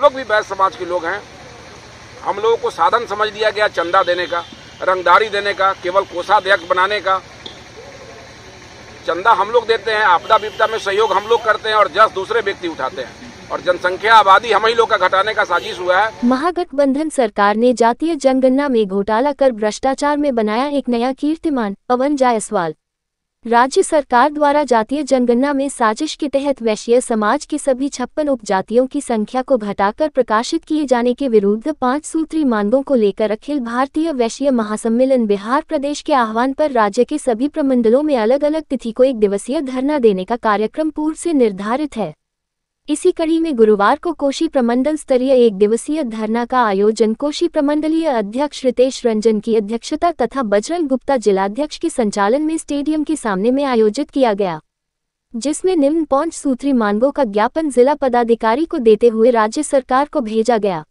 लोग भी वैश्य समाज के लोग हैं। हम लोगों को साधन समझ लिया गया चंदा देने का, रंगदारी देने का, केवल कोषाध्यक्ष बनाने का। चंदा हम लोग देते हैं, आपदा विपदा में सहयोग हम लोग करते हैं और जस दूसरे व्यक्ति उठाते हैं, और जनसंख्या आबादी हम ही लोग का घटाने का साजिश हुआ है। महागठबंधन सरकार ने जातीय जनगणना में घोटाला कर भ्रष्टाचार में बनाया एक नया कीर्तिमान। पवन जायसवाल। राज्य सरकार द्वारा जातीय जनगणना में साजिश के तहत वैश्य समाज के सभी 56 उपजातियों की संख्या को घटाकर प्रकाशित किए जाने के विरुद्ध 5 सूत्री मांगों को लेकर अखिल भारतीय वैश्य महासम्मेलन बिहार प्रदेश के आह्वान पर राज्य के सभी प्रमंडलों में अलग अलग तिथि को 1 दिवसीय धरना देने का कार्यक्रम पूर्व से निर्धारित है। इसी कड़ी में गुरुवार को कोशी प्रमंडल स्तरीय 1 दिवसीय धरना का आयोजन कोशी प्रमंडलीय अध्यक्ष रितेश रंजन की अध्यक्षता तथा बजरंग गुप्ता जिलाध्यक्ष के संचालन में स्टेडियम के सामने में आयोजित किया गया, जिसमें निम्न 5 सूत्री मांगों का ज्ञापन जिला पदाधिकारी को देते हुए राज्य सरकार को भेजा गया,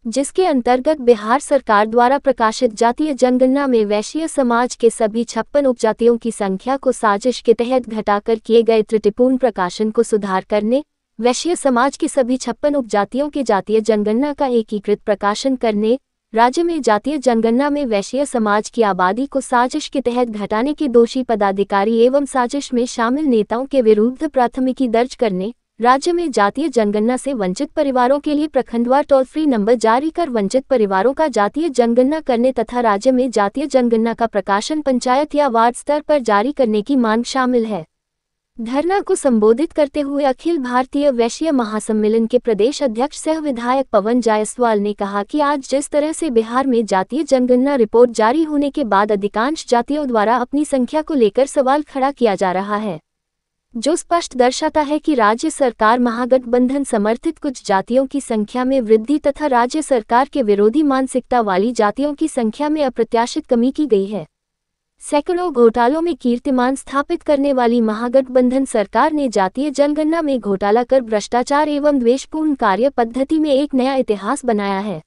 जिसके अंतर्गत बिहार सरकार द्वारा प्रकाशित जातीय जनगणना में वैश्य समाज के सभी 56 उपजातियों की संख्या को साजिश के तहत घटाकर किए गए त्रुटिपूर्ण प्रकाशन को सुधार करने, वैश्य समाज के सभी 56 उपजातियों के जातीय जनगणना का एकीकृत प्रकाशन करने, राज्य में जातीय जनगणना में वैश्य समाज की आबादी को साजिश के तहत घटाने के दोषी पदाधिकारी एवं साजिश में शामिल नेताओं के विरुद्ध प्राथमिकी दर्ज करने, राज्य में जातीय जनगणना से वंचित परिवारों के लिए प्रखंडवार टोल फ्री नंबर जारी कर वंचित परिवारों का जातीय जनगणना करने तथा राज्य में जातीय जनगणना का प्रकाशन पंचायत या वार्ड स्तर पर जारी करने की मांग शामिल है। धरना को संबोधित करते हुए अखिल भारतीय वैश्य महासम्मेलन के प्रदेश अध्यक्ष सह विधायक पवन जायसवाल ने कहा कि आज जिस तरह से बिहार में जातीय जनगणना रिपोर्ट जारी होने के बाद अधिकांश जातियों द्वारा अपनी संख्या को लेकर सवाल खड़ा किया जा रहा है, जो स्पष्ट दर्शाता है कि राज्य सरकार महागठबंधन समर्थित कुछ जातियों की संख्या में वृद्धि तथा राज्य सरकार के विरोधी मानसिकता वाली जातियों की संख्या में अप्रत्याशित कमी की गई है। सैकड़ों घोटालों में कीर्तिमान स्थापित करने वाली महागठबंधन सरकार ने जातीय जनगणना में घोटाला कर भ्रष्टाचार एवं द्वेषपूर्ण कार्य पद्धति में एक नया इतिहास बनाया है।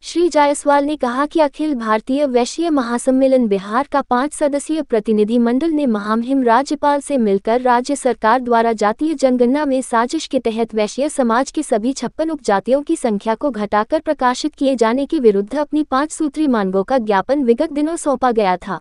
श्री जायसवाल ने कहा कि अखिल भारतीय वैश्य महासम्मेलन बिहार का 5 सदस्यीय प्रतिनिधि मंडल ने महामहिम राज्यपाल से मिलकर राज्य सरकार द्वारा जातीय जनगणना में साजिश के तहत वैश्य समाज के सभी 56 उपजातियों की संख्या को घटाकर प्रकाशित किए जाने के विरुद्ध अपनी 5 सूत्री मांगों का ज्ञापन विगत दिनों सौंपा गया था।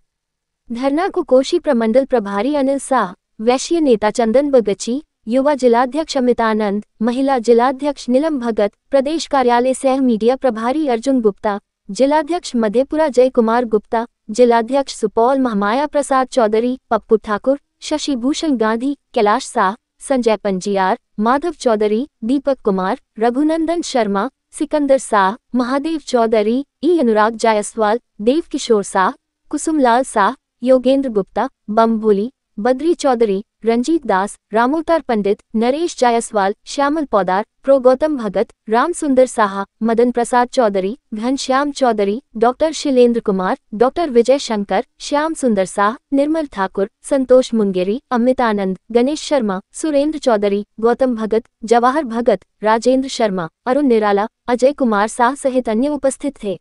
धरना को कोशी प्रमंडल प्रभारी अनिल शाह, वैश्य नेता चंदन बगची, युवा जिलाध्यक्ष अमितानंद, महिला जिलाध्यक्ष नीलम भगत, प्रदेश कार्यालय सह मीडिया प्रभारी अर्जुन गुप्ता, जिलाध्यक्ष मधेपुरा जय कुमार गुप्ता, जिलाध्यक्ष सुपौल महामाया प्रसाद चौधरी, पप्पू ठाकुर, शशि भूषण गांधी, कैलाश शाह, संजय पंजियार, माधव चौधरी, दीपक कुमार, रघुनंदन शर्मा, सिकंदर शाह, महादेव चौधरी, अनुराग जायसवाल, देव किशोर शाह, कुसुमलाल शाह, योगेंद्र गुप्ता, बम भोली, बद्री चौधरी, रंजीत दास, रामोतार पंडित, नरेश जायसवाल, श्यामल पौदार, प्रो गौतम भगत, राम सुंदर साहा, मदन प्रसाद चौधरी, घनश्याम चौधरी, डॉक्टर शिलेंद्र कुमार, डॉक्टर विजय शंकर, श्याम सुंदर शाह, निर्मल ठाकुर, संतोष मुंगेरी, अमितानंद, गणेश शर्मा, सुरेंद्र चौधरी, गौतम भगत, जवाहर भगत, राजेंद्र शर्मा, अरुण निराला, अजय कुमार शाह सहित अन्य उपस्थित थे।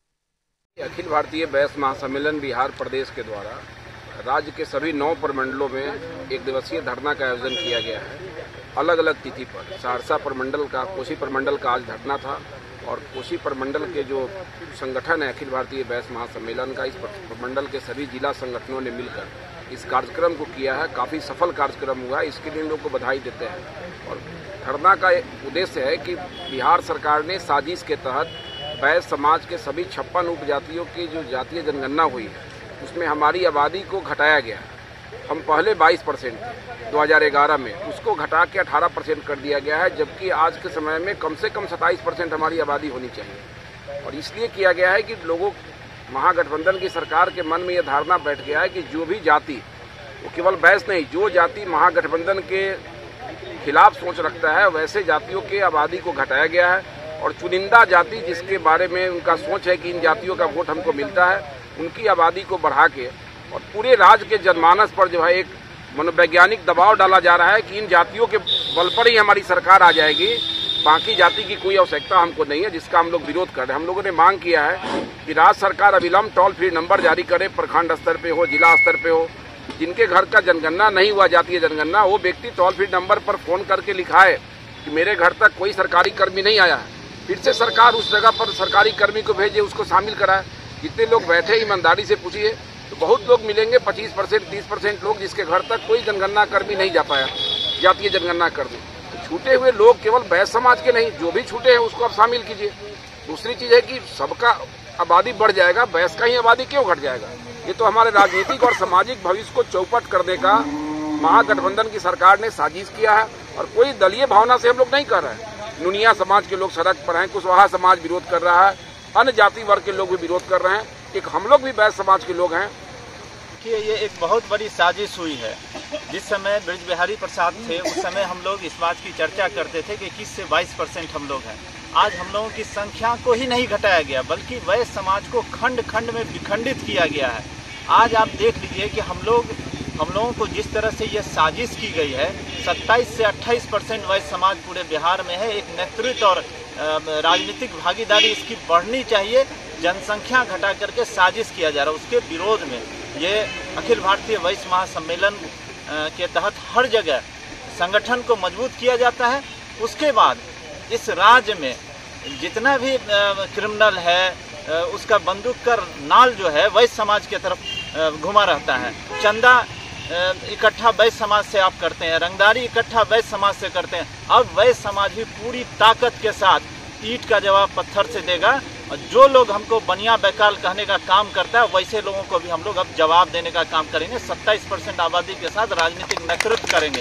अखिल भारतीय वैश्य महासम्मेलन बिहार प्रदेश के द्वारा राज्य के सभी 9 प्रमंडलों में 1 दिवसीय धरना का आयोजन किया गया है। अलग अलग तिथि पर सहरसा प्रमंडल का, कोसी प्रमंडल का आज धरना था, और कोसी प्रमंडल के जो संगठन है अखिल भारतीय वैश्य महासम्मेलन का, इस प्रमंडल के सभी जिला संगठनों ने मिलकर इस कार्यक्रम को किया है। काफ़ी सफल कार्यक्रम हुआ है, इसके लिए इन लोगों को बधाई देते हैं। और धरना का उद्देश्य है कि बिहार सरकार ने साजिश के तहत वैश्य समाज के सभी 56 उपजातियों की जो जातीय जनगणना हुई है उसमें हमारी आबादी को घटाया गया। हम पहले 22% थे 2011 में, उसको घटा के 18% कर दिया गया है, जबकि आज के समय में कम से कम 27% हमारी आबादी होनी चाहिए। और इसलिए किया गया है कि लोगों, महागठबंधन की सरकार के मन में यह धारणा बैठ गया है कि जो भी जाति, वो केवल वैश्य नहीं, जो जाति महागठबंधन के खिलाफ सोच रखता है वैसे जातियों के आबादी को घटाया गया है। और चुनिंदा जाति जिसके बारे में उनका सोच है कि इन जातियों का वोट हमको मिलता है, उनकी आबादी को बढ़ा के और पूरे राज्य के जनमानस पर जो है एक मनोवैज्ञानिक दबाव डाला जा रहा है कि इन जातियों के बल पर ही हमारी सरकार आ जाएगी, बाकी जाति की कोई आवश्यकता हमको नहीं है, जिसका हम लोग विरोध कर रहे हैं। हम लोगों ने मांग किया है कि राज्य सरकार अविलंब टोल फ्री नंबर जारी करे, प्रखंड स्तर पे हो, जिला स्तर पे हो। जिनके घर का जनगणना नहीं हुआ, जातीय जनगणना, वो व्यक्ति टोल फ्री नंबर पर फोन करके लिखाए कि मेरे घर तक कोई सरकारी कर्मी नहीं आया है, फिर से सरकार उस जगह पर सरकारी कर्मी को भेजे, उसको शामिल कराए। जितने लोग बैठे ईमानदारी से पूछिए तो बहुत लोग मिलेंगे, 25% 30% लोग जिसके घर तक कोई जनगणना कर्मी नहीं जा पाया, जातीय जनगणना कर्मी। तो छूटे हुए लोग केवल बैस समाज के नहीं, जो भी छूटे हैं उसको आप शामिल कीजिए। दूसरी चीज़ है कि सबका आबादी बढ़ जाएगा, बैस का ही आबादी क्यों घट जाएगा? ये तो हमारे राजनीतिक और सामाजिक भविष्य को चौपट करने का महागठबंधन की सरकार ने साजिश किया है। और कोई दलीय भावना से हम लोग नहीं कर रहे हैं। नुनिया समाज के लोग सड़क पर हैं, कुशवाहा समाज विरोध कर रहा है, अन्य जाति वर्ग के लोग भी विरोध कर रहे हैं, एक हम लोग भी बैस समाज के लोग हैं। कि ये एक बहुत बड़ी साजिश हुई है। जिस समय ब्रज बिहारी प्रसाद थे उस समय हम लोग इस बात की चर्चा करते थे कि 21 से 22% हम लोग हैं। आज हम लोगों की संख्या को ही नहीं घटाया गया, बल्कि वैश्य समाज को खंड खंड में विखंडित किया गया है। आज आप देख लीजिए कि हम लोगों को जिस तरह से ये साजिश की गई है, 27 से 28% वैश्य समाज पूरे बिहार में है। एक नेतृत्व और राजनीतिक भागीदारी इसकी बढ़नी चाहिए। जनसंख्या घटा करके साजिश किया जा रहा है, उसके विरोध में ये अखिल भारतीय वैश्य महासम्मेलन के तहत हर जगह संगठन को मजबूत किया जाता है। उसके बाद इस राज्य में जितना भी क्रिमिनल है उसका बंदूक का नाल जो है वैश्य समाज की तरफ घुमा रहता है। चंदा इकट्ठा वैश्य समाज से आप करते हैं, रंगदारी इकट्ठा वैश्य समाज से करते हैं। अब वैश्य समाज भी पूरी ताकत के साथ ईंट का जवाब पत्थर से देगा। और जो लोग हमको बनिया बैकाल कहने का काम करता है वैसे लोगों को भी हम लोग अब जवाब देने का काम करेंगे। 27% आबादी के साथ राजनीतिक नेतृत्व करेंगे।